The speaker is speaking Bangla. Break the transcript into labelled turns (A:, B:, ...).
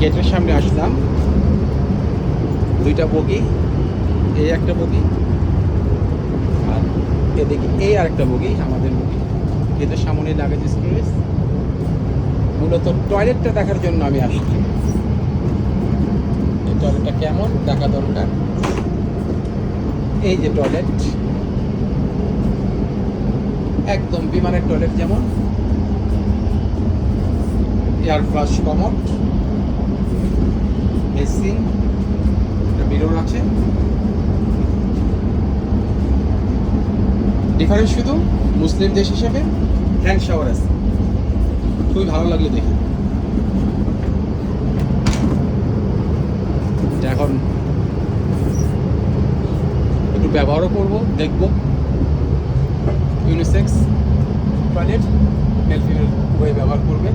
A: গেটের সামনে আসলাম, দুইটা বগি, এই একটা বগি আর এদিকে এই আরেকটা বগি, আমাদের বগি। গেটের সামনে লাগেজ স্টোরেজ। মূলত টয়লেটটা দেখার জন্য আমি আসছি। এই টয়লেটটা কেমন দেখা দরকার। এই যে টয়লেট, একদম বিমানের টয়লেট যেমন। এয়ার ফ্লাশ কমোড, বেসিন, একটা মিরর আছে। ডিফারেন্স শুধু মুসলিম দেশ হিসেবে হ্যান্ড শাওয়ার আছে, খুবই ভালো লাগলো দেখে। এখন একটু ব্যবহারও করবো, দেখবো। ইউনিসেক্স টয়লেট, মেল ফিমেল উভয় ব্যবহার করবে।